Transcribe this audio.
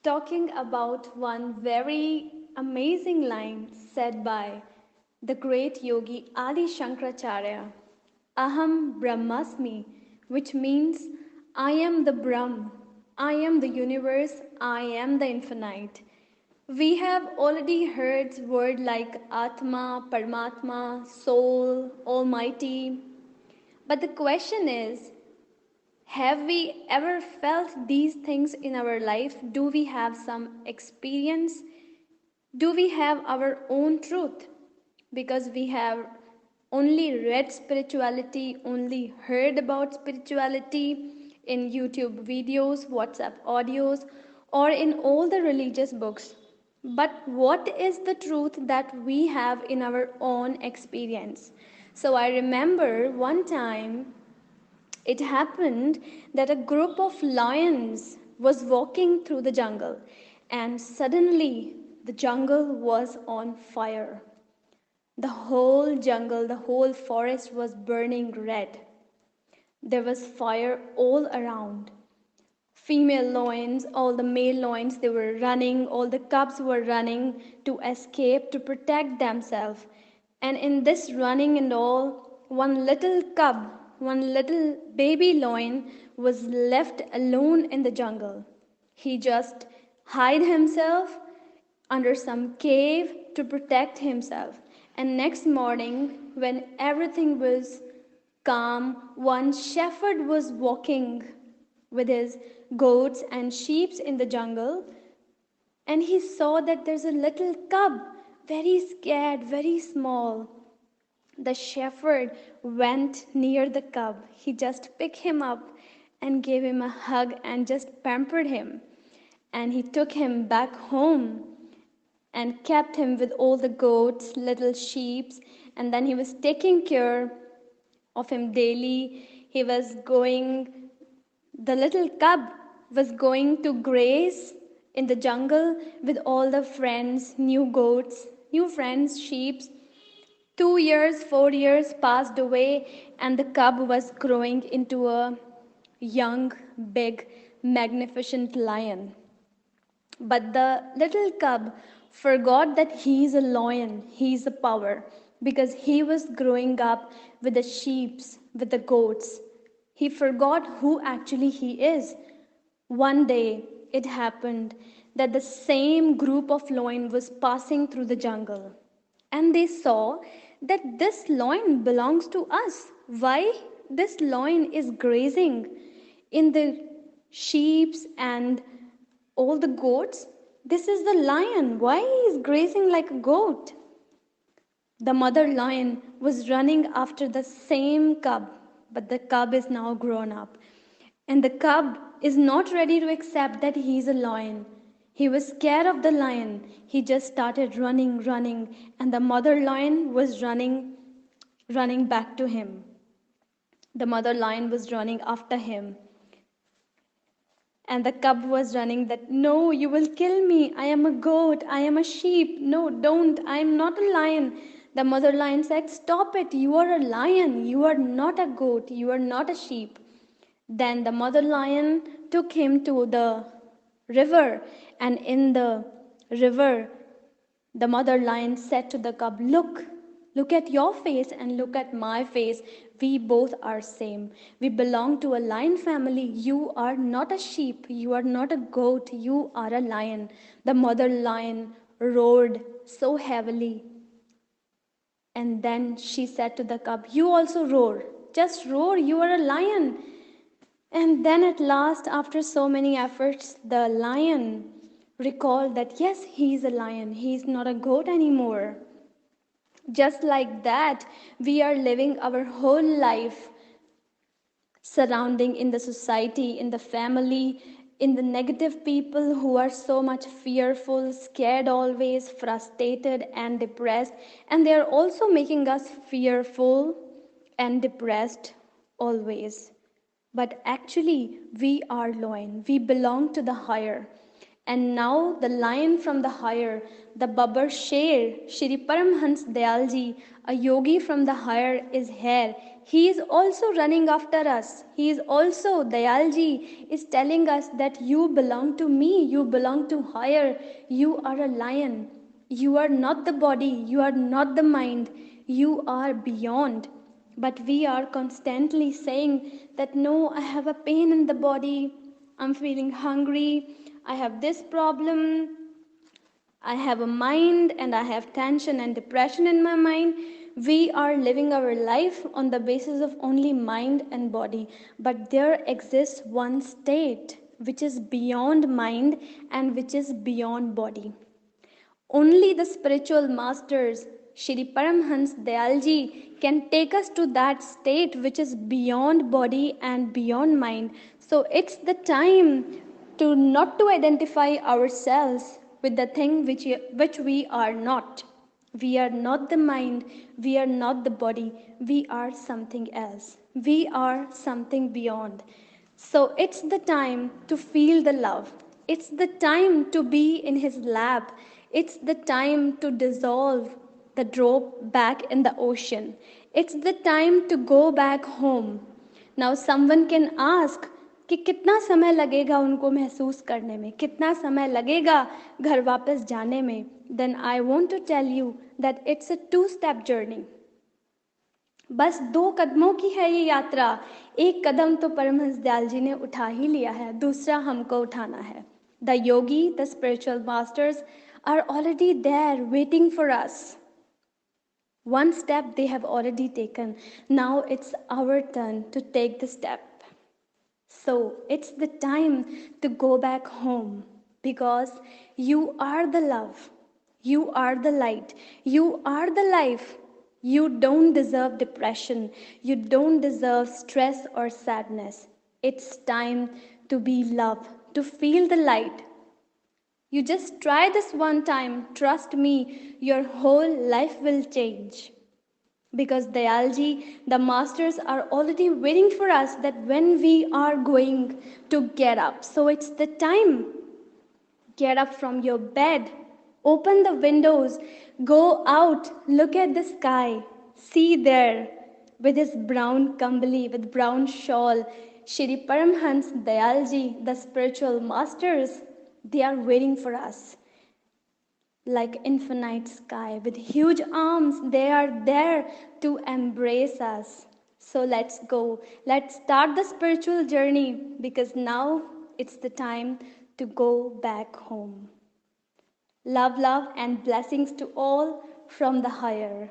talking about one very amazing line said by the great yogi Adi Shankaracharya, Aham Brahmasmi, which means I am the Brahm, I am the universe, I am the infinite. We have already heard words like Atma, Paramatma, Soul, Almighty. But the question is, have we ever felt these things in our life? Do we have some experience? Do we have our own truth? Because we have only read spirituality, only heard about spirituality in YouTube videos, WhatsApp audios, or in all the religious books. But what is the truth that we have in our own experience? So I remember one time it happened that a group of lions was walking through the jungle, and suddenly the jungle was on fire. The whole jungle, the whole forest was burning red. There was fire all around. Female lions, all the male lions, they were running, all the cubs were running to escape, to protect themselves. And in this running and all, one little cub, one little baby lion was left alone in the jungle. He just hid himself under some cave to protect himself. And next morning, when everything was calm, one shepherd was walking with his goats and sheep in the jungle, and he saw that there's a little cub, very scared, very small. The shepherd went near the cub. He just picked him up and gave him a hug and just pampered him. And he took him back home and kept him with all the goats, little sheep, and then he was taking care of him daily. He was going, the little cub was going to graze in the jungle with all the friends, new goats, new friends, sheep. 2 years, 4 years passed away, and the cub was growing into a young, big, magnificent lion. But the little cub forgot that he is a lion, he is a power, because he was growing up with the sheep, with the goats. He forgot who actually he is. One day it happened that the same group of lion was passing through the jungle, and they saw that this lion belongs to us. Why this lion is grazing in the sheeps and all the goats? This is the lion. Why he is grazing like a goat? The mother lion was running after the same cub, but the cub is now grown up. And the cub is not ready to accept that he is a lion. He was scared of the lion. He just started running, running, and the mother lion was running, running back to him. The mother lion was running after him. And the cub was running that, no, you will kill me. I am a goat. I am a sheep. No, don't. I am not a lion. The mother lion said, stop it. You are a lion. You are not a goat. You are not a sheep. Then the mother lion took him to the river. And in the river, the mother lion said to the cub, look at your face and look at my face. We both are same. We belong to a lion family. You are not a sheep. You are not a goat. You are a lion. The mother lion roared so heavily. And then she said to the cub, you also roar. Just roar. You are a lion. And then at last, after so many efforts, the lion recalled that yes, he is a lion. He is not a goat anymore. Just like that, we are living our whole life surrounding in the society, in the family, in the negative people who are so much fearful, scared always, frustrated and depressed. And they are also making us fearful and depressed always. But actually, we are lion. We belong to the higher. And now the lion from the higher, the Babbar Sher, Shri Paramhans Dayalji, a yogi from the higher, is here. He is also running after us. He is also, Dayalji is telling us that you belong to me, you belong to higher, you are a lion. You are not the body, you are not the mind, you are beyond. But we are constantly saying that no, I have a pain in the body, I'm feeling hungry, I have this problem, I have a mind and I have tension and depression in my mind. We are living our life on the basis of only mind and body. But there exists one state which is beyond mind and which is beyond body. Only the spiritual masters, Shri Paramhans Dayalji, can take us to that state which is beyond body and beyond mind. So it's the time to not to identify ourselves with the thing which we are not. We are not the mind, we are not the body, we are something else. We are something beyond. So it's the time to feel the love. It's the time to be in his lap. It's the time to dissolve the drop back in the ocean. It's the time to go back home. Now someone can ask कि कितना समय लगेगा उनको महसूस करने में, कितना समय लगेगा घर वापस जाने में. Then I want to tell you that it's a two-step journey. बस 2 कदमों की है ये यात्रा. एक कदम तो परमहंस दयाल जी ने उठा ही लिया है, दूसरा हमको उठाना है. The yogi, the spiritual masters are already there waiting for us. One step they have already taken. Now it's our turn to take the step. So it's the time to go back home because you are the love. You are the light. You are the life. You don't deserve depression. You don't deserve stress or sadness. It's time to be love, to feel the light. You just try this one time. Trust me, your whole life will change. Because Dayalji, the masters are already waiting for us that when we are going to get up. So it's the time. Get up from your bed. Open the windows. Go out. Look at the sky. See there with his brown kambali, with brown shawl, Shri Paramhans Dayalji, the spiritual masters, they are waiting for us. Like infinite sky with huge arms, they are there to embrace us. So let's go. Let's start the spiritual journey because now it's the time to go back home. Love, love, and blessings to all from the higher.